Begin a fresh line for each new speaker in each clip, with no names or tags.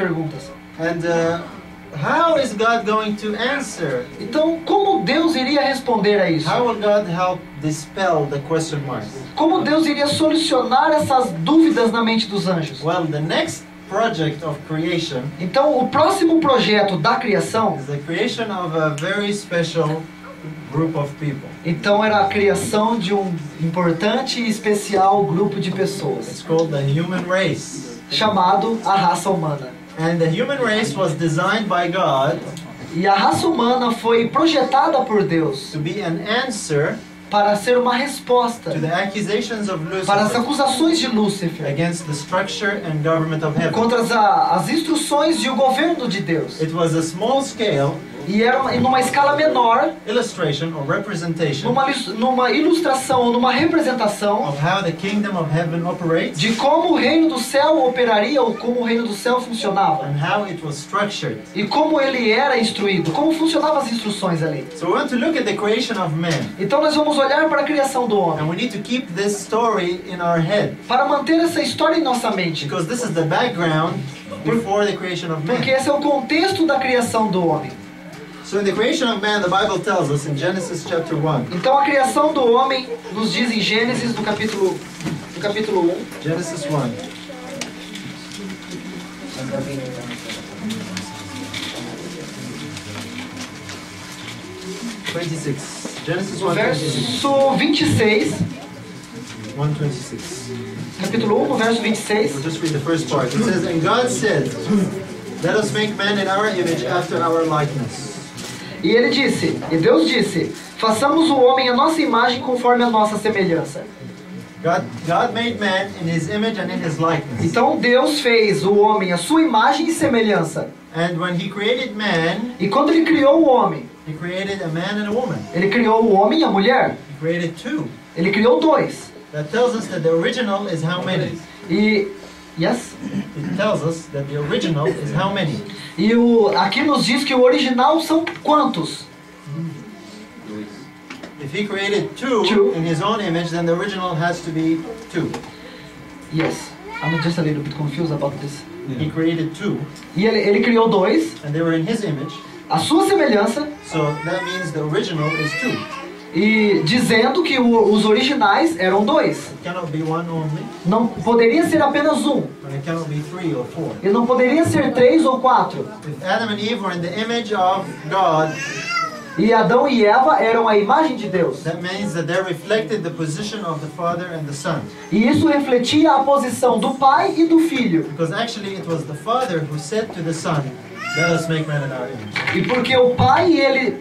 perguntas.
And how is God going to answer?
Então, como Deus iria responder a isso?
How will God help dispel the question marks?
Como Deus iria solucionar essas dúvidas na mente dos anjos?
Well, the next project of creation
Então, o próximo projeto da criação,
is the creation of a very special group of people.
então, era a criação de um importante e especial grupo de pessoas,
It's called the human race.
chamado a raça humana.
And the human race was designed by God
E a raça humana foi projetada por Deus
to be an answer
para ser uma resposta
to the accusations of
para as
Lucifer
acusações de Lúcifer
against the structure and government of heaven.
contra as instruções e o governo de Deus.
It was a small scale
E era numa escala menor,
illustration or representation
numa ilustração ou numa representação
of how the kingdom of heaven operates
de como o reino do céu operaria ou como o reino do céu funcionava.
and how it was structured.
E como ele era instruído, como funcionavam as instruções ali.
So we want to look at the creation of man,
Então nós vamos olhar para a criação do homem,
and we need to keep this story in our head
para manter essa história em nossa mente.
because this is the background before the creation of
Porque
man.
esse é o contexto da criação do homem.
So in the creation of man, the Bible tells us in Genesis chapter 1,
Então a criação do homem nos diz em Gênesis no capítulo 1,
Genesis 1, Genesis 1, 26.
verso 26,
1:26.
capítulo 1, no verso 26.
We'll just read the first part. It says, "And God said, let us make man in our image after our likeness."
E ele disse, e Deus disse, façamos o homem à nossa imagem conforme a nossa semelhança.
God made man in his image and in his likeness.
Então Deus fez o homem à sua imagem e semelhança.
And when he created man,
E quando ele criou o homem,
he created a man and a woman.
ele criou o homem e a mulher.
He created two.
Ele criou dois.
That tells us that the original is how many?
E yes?
It tells us that the original is how many?
E aqui nos diz que o original são quantos?
If he created two
Two.
in his own image, then the original has to be two.
Yes. I'm just a little bit confused about this.
He created two,
E ele criou dois,
and they were in his image.
a sua semelhança,
So that means the original is two.
e dizendo que os originais eram dois.
It cannot be one only,
Não poderia ser apenas um.
and it cannot be three or four.
E não poderia ser três ou quatro.
If Adam and Eve were in the image of God,
E Adão e Eva eram a imagem de Deus.
that means that they reflected the position of the Father and the Son.
E isso refletia a posição do pai e do filho.
Because actually it was the Father who said to the Son, let us make man in our image.
E porque o pai, ele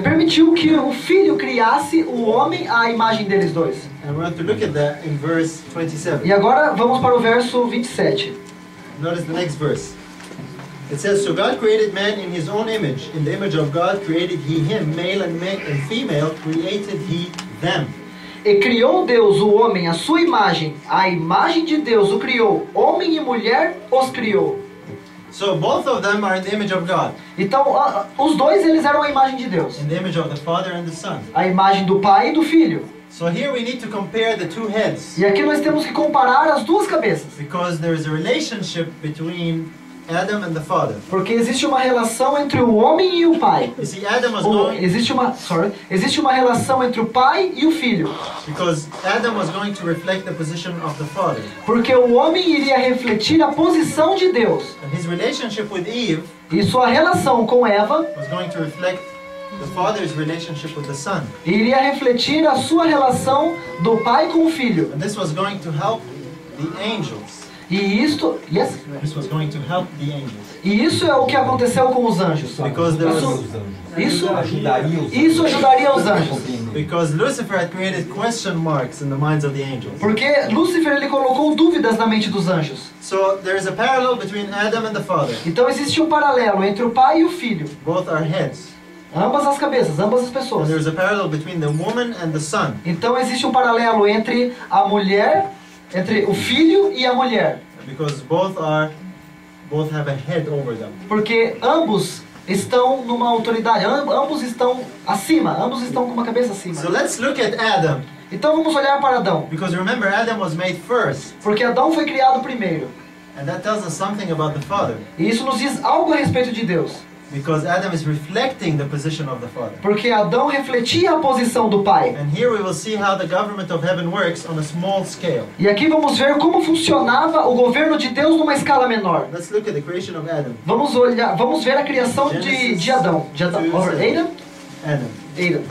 permitiu que o filho criasse o homem à imagem deles dois.
And we have to look at that in verse 27.
E agora vamos para o verso 27.
Notice the next verse. It says, so God created man in his own image. In the image of God created he him, male and female created he them.
E criou Deus o homem à sua imagem, a imagem de Deus o criou, homem e mulher os criou.
So both of them are in the image of God.
Então, os dois eles eram a imagem de Deus,
In the image of the Father and the Son.
a imagem do pai e do filho.
So here we need to compare the two heads.
E aqui nós temos que comparar as duas cabeças,
Because there is a relationship between Adam and the Father.
porque existe uma relação entre o homem e o pai.
You see, Adam was
Ou,
going,
existe uma relação entre o pai e o filho,
because Adam was going to reflect the position of the Father.
porque o homem iria refletir a posição de Deus,
And his relationship with Eve
e sua relação com Eva
was going to reflect the Father's relationship with the Son.
iria refletir a sua relação do pai com o filho.
And this was going to help the angels.
E isto, yes?
This was going to help the angels.
E isso é o que aconteceu com os anjos.
Because there was,
Isso
Ajudaria
ajudaria os anjos.
because Lucifer had created question marks in the minds of the angels.
Porque Lúcifer ele colocou dúvidas na mente dos anjos.
So there is a parallel between Adam and the Father.
Então existe um paralelo entre o pai e o filho.
Both are heads.
Ambas as cabeças, ambas as
And
pessoas.
there is a parallel between the woman and the son.
Então existe um paralelo entre a mulher, entre o filho e a mulher.
Because both have a head over them.
Porque ambos estão numa autoridade, ambos estão acima, ambos estão com uma cabeça acima.
So let's look at Adam.
Então vamos olhar para Adão.
Because remember, Adam was made first.
Porque Adão foi criado primeiro.
And that tells us something about the Father,
E isso nos diz algo a respeito de Deus.
because Adam is reflecting the position of the Father.
Porque Adão refletia a posição do Pai.
And here we will see how the government of heaven works on a small scale.
E aqui vamos ver como funcionava o governo de Deus numa escala menor.
Let's look at the creation of Adam.
Vamos ver a criação de Adão. De Adão. Over Adam?
Adam.
Adam.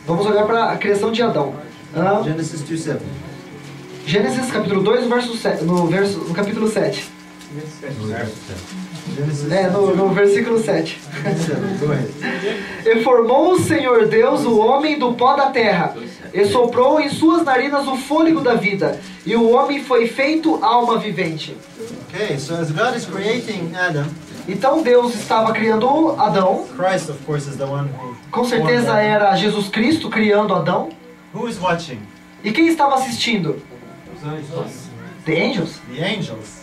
Vamos olhar para a criação de Adão.
Genesis 2:7.
Gênesis capítulo 2, no capítulo 7.
Genesis
No versículo 7.
2:7. Go ahead.
E formou o Senhor Deus o homem do pó da terra, e soprou em suas narinas o fôlego da vida, e o homem foi feito alma vivente.
Okay, so as God is creating Adam,
Então Deus estava criando Adão,
Christ, of course, is the one who
com
formed
certeza
Adam.
era Jesus Cristo criando Adão.
Who is watching?
E quem estava assistindo? The angels,
The angels.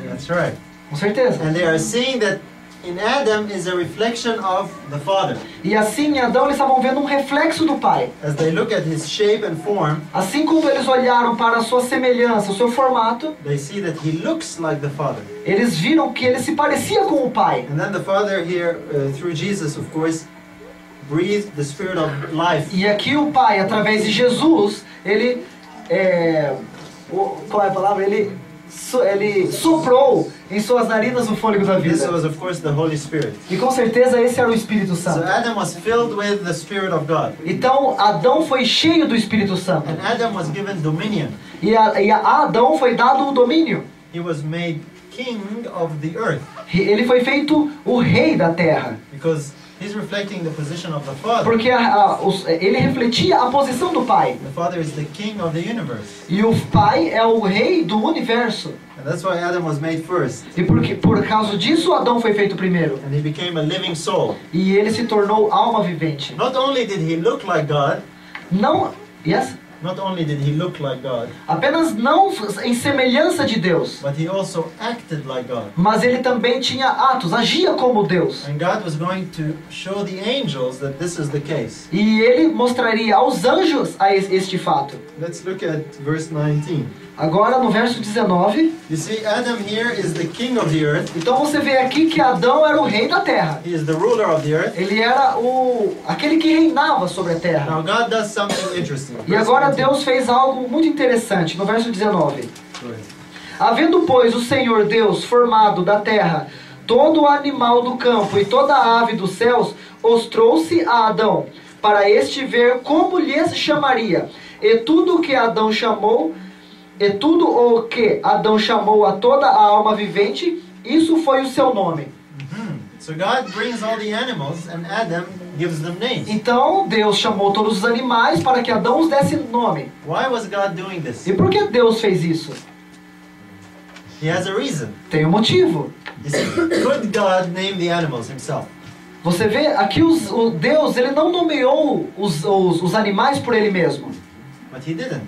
That's right.
com certeza.
And they are seeing that in Adam is a reflection of the Father.
E assim em Adão eles estavam vendo um reflexo do Pai.
As they look at his shape and form,
Assim como eles olharam para a sua semelhança, o seu formato,
they see that he looks like the Father.
eles viram que ele se parecia com o Pai.
And then the Father here, through Jesus, of course, breathed the spirit of life.
E aqui o Pai, através de Jesus, ele qual é a palavra? Ele soprou em suas narinas o fôlego da
This
vida.
was, of course, the Holy Spirit.
E com certeza esse era o Espírito
So
Santo.
Adam was filled with the Spirit of God.
Então Adão foi cheio do Espírito Santo.
And Adam was given dominion.
E a Adão foi dado o domínio.
He was made king of the earth.
Ele foi feito o rei da terra.
Because he's reflecting the position of the Father.
Porque ele refletia a posição do Pai.
The Father is the king of the universe.
E o Pai é o rei do universo.
And that's why Adam was made first.
E por causa disso Adão foi feito primeiro.
And he became a living soul.
E ele se tornou alma vivente.
Not only did he look like God,
Not only
did he look like God,
apenas não em semelhança de Deus,
but he also acted like God.
mas ele também tinha atos, agia como Deus.
And God was going to show the angels that this is the case.
E ele mostraria aos anjos este fato.
Let's look at verse 19.
Agora no verso 19,
You see, Adam here is the king of the earth.
então você vê aqui que Adão era o rei da terra.
He is the ruler of the earth.
Ele era aquele que reinava sobre a terra.
Now God does something interesting.
E agora Deus fez algo muito interessante no verso 19.
Go ahead.
Havendo, pois, o Senhor Deus formado da terra todo o animal do campo e toda a ave dos céus, os trouxe a Adão, para este ver como lhes chamaria. E tudo o que Adão chamou a toda a alma vivente, isso foi o seu nome.
So God brings all the animals and Adam gives them names.
Então Deus chamou todos os animais para que Adão os desse nome.
Why was God doing this?
E por que Deus fez isso?
He has a reason.
Tem um motivo.
You see, could God name the animals himself?
Você vê aqui o Deus, ele não nomeou os animais por ele mesmo.
But he didn't.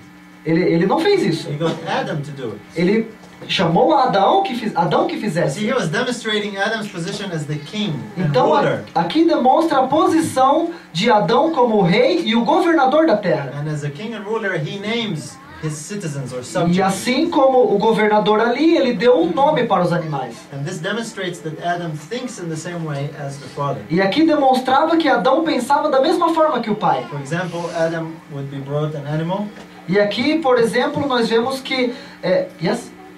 Ele não fez isso.
He got Adam to do it.
Ele chamou Adão que
See,
fizesse.
he was demonstrating Adam's position as the king and
Então
ruler.
aqui demonstra a posição de Adão como o rei e o governador da terra.
And as a king and ruler, he names his citizens or
E
subjects.
assim como o governador ali, ele deu um nome para os animais.
And this demonstrates that Adam thinks in the same way as the father.
E aqui demonstrava que Adão pensava da mesma forma que o pai.
For example, Adam would be brought an animal,
E aqui, por exemplo, nós vemos que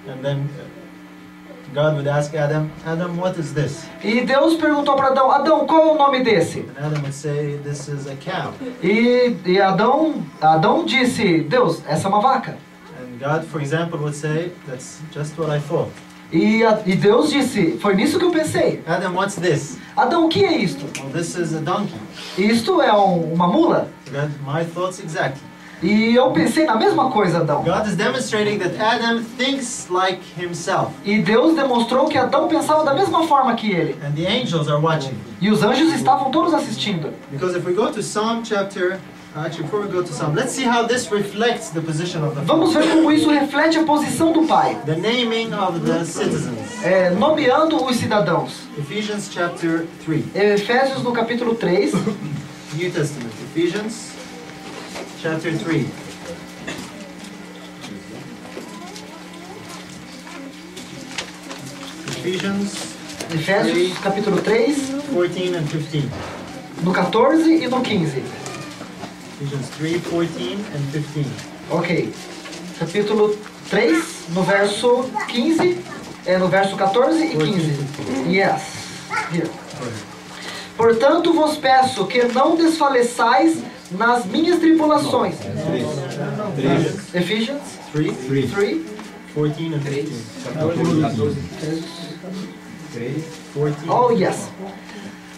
and then God would ask Adam, Adam, what is this?
E Deus perguntou para Adão, Adão, qual é o nome desse?
And Adam would say, this is a cow.
E Adão disse, Deus, essa é uma vaca.
And God, for example, would say, that's just what I thought.
E Deus disse, foi nisso que eu pensei.
Adam, what's this?
Adão, o que é isto?
Well, this is a donkey.
Isto é uma mula?
God, my thoughts exactly.
E eu pensei na mesma coisa, Adão.
God is demonstrating that Adam thinks like himself.
E Deus demonstrou que Adão pensava da mesma forma que ele.
And the angels are watching.
E os anjos estavam todos assistindo.
Because if we go to Psalm chapter, actually before we go to Psalm, let's see how this reflects the position of the
Vamos
Father.
ver como isso reflete a posição do Pai,
The naming of the citizens.
nomeando os cidadãos.
Ephesians chapter 3.
Efésios no capítulo 3.
New Testament. Ephesians chapter 3. Ephesians
Efésios capítulo 3,
14 and 15.
no 14 e no 15.
Ephesians 3, 14 and 15.
Ok. Capítulo 3, no verso 15, no verso 14 e 15. Yes. Here. Portanto vos peço que não desfaleçais nas minhas tribulações. Ephesians
3,
3,
14 and 15. 14.
oh yes.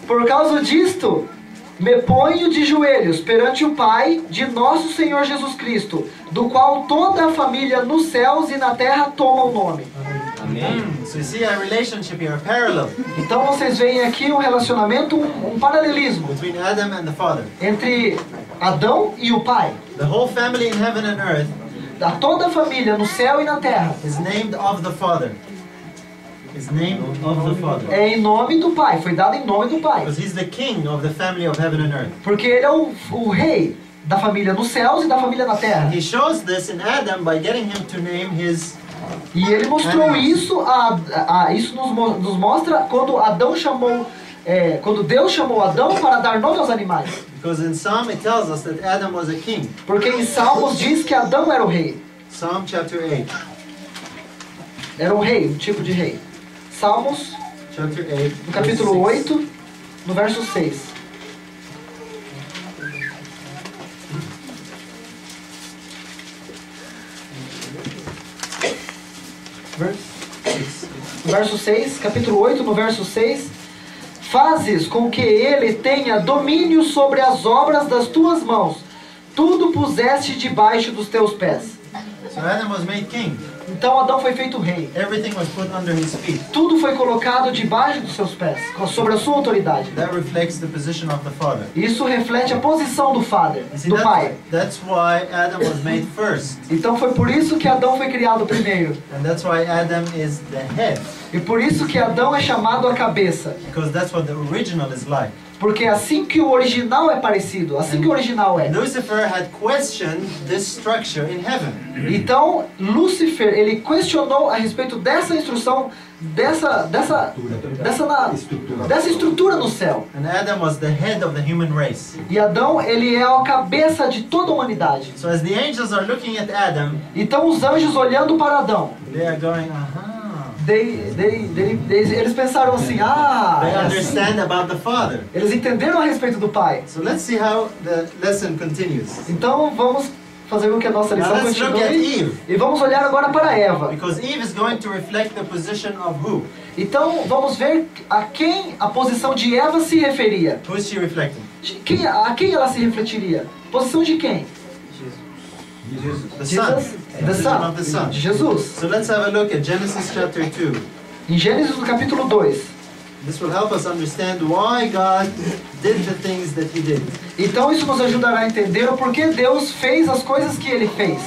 Por causa disto, me ponho de joelhos perante o Pai de nosso Senhor Jesus Cristo, do qual toda a família nos céus e na terra toma o nome.
So you see a relationship here, a parallel
Então vocês veem aqui um relacionamento, um paralelismo
between Adam and the Father.
entre Adão e o Pai.
The whole family in heaven and earth
A toda a família no céu e na terra
is named of the Father. Is named of the Father.
é em nome do Pai, foi dado em nome do Pai.
Because he's the king of the family of heaven and earth.
Porque ele é o rei da família nos céus e da família na terra.
He shows this in Adam by getting him to name his.
E ele mostrou isso, isso nos mostra quando Adão chamou, quando Deus chamou Adão para dar nome aos animais.
Because in Psalm it tells us that Adam was a king.
Porque em Salmos diz que Adão era o rei.
Psalm chapter 8.
Era um rei, um tipo de rei. Salmos,
Chapter 8.
no capítulo 8, no verso 6. Verso 6, capítulo 8, no verso 6. Fazes com que ele tenha domínio sobre as obras das tuas mãos. Tudo puseste debaixo dos teus pés.
So Adam was made king.
Então Adão foi feito rei.
Everything was put under his feet.
Tudo foi colocado debaixo dos seus pés, sobre a sua autoridade.
That reflects the position of the Father.
Isso reflete a posição do Father,
You see,
do Pai.
that's why Adam was made first.
Então foi por isso que Adão foi criado primeiro.
And that's why Adam is the head.
E por isso que Adão é chamado a cabeça.
Because that's what the original is like.
Porque é assim que o original é parecido, assim que o original é.
Lucifer had questioned this structure in heaven.
Então, Lúcifer, ele questionou a respeito dessa instrução, dessa estrutura no céu.
And Adam was the head of the human race.
E Adão, ele é a cabeça de toda a humanidade.
So as the angels are looking at Adam,
Então, os anjos olhando para Adão,
they are going, aha.
eles pensaram assim,
They understand about the Father.
eles entenderam a respeito do Pai.
So let's see how the lesson continues.
Então, vamos fazer com que a nossa lição
Now let's look at
continue.
Eve.
E vamos olhar agora para Eva.
Because Eve is going to reflect the position of who?
Então, vamos ver a quem a posição de Eva se referia.
Who is she reflecting?
A quem ela se refletiria? Posição de quem?
The Son.
The
Position
Son.
of the Son.
De Jesus.
So let's have a look at Genesis chapter 2.
Em Gênesis no capítulo 2.
This will help us understand why God did the things that He did.
Então isso nos ajudará a entender o porquê Deus fez as coisas que Ele fez.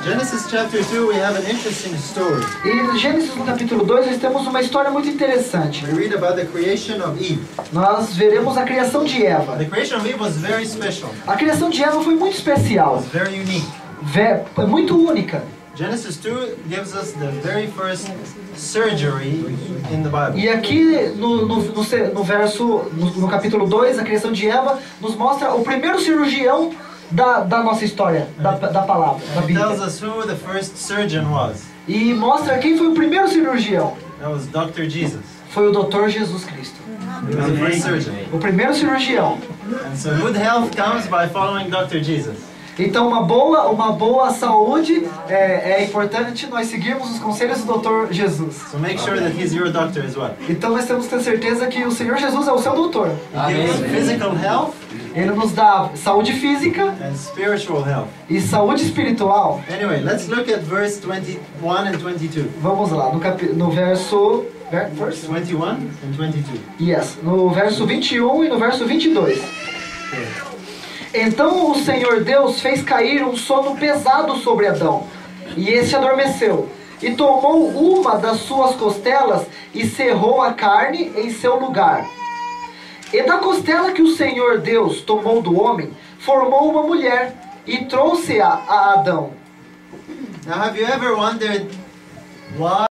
Genesis chapter 2, we have an interesting story.
E em Gênesis no capítulo 2 nós temos uma história muito interessante.
We read about the creation of Eve.
Nós veremos a criação de Eva.
The creation of Eve was very special.
A criação de Eva foi muito
It
especial.
was very unique.
Muito única.
Genesis 2 gives us the very first surgery in the Bible.
E aqui no capítulo 2, a criação de Eva nos mostra o primeiro cirurgião da nossa história, da palavra, da
It tells
Bíblia.
us who the first surgeon was.
E mostra quem foi o primeiro cirurgião.
That was Dr. Jesus.
Foi o Dr. Jesus Cristo.
He was the first surgeon.
O primeiro cirurgião.
And so good health comes by following Dr. Jesus.
Então uma boa saúde é importante nós seguirmos os conselhos do Dr. Jesus.
So make sure that he's your doctor as well.
Então nós temos que ter certeza que o Senhor Jesus é o seu doutor.
He gives physical health
Ele nos dá saúde física
and spiritual health.
e saúde espiritual.
Anyway, let's look at verse 21 and 22.
Vamos lá, no verso... Verse?
21 and 22.
Yes, no verso 21 e no verso 22. Então o Senhor Deus fez cair um sono pesado sobre Adão, e este adormeceu, e tomou uma das suas costelas e cerrou a carne em seu lugar. E da costela que o Senhor Deus tomou do homem, formou uma mulher e trouxe-a a Adão.
Now, have you ever wondered why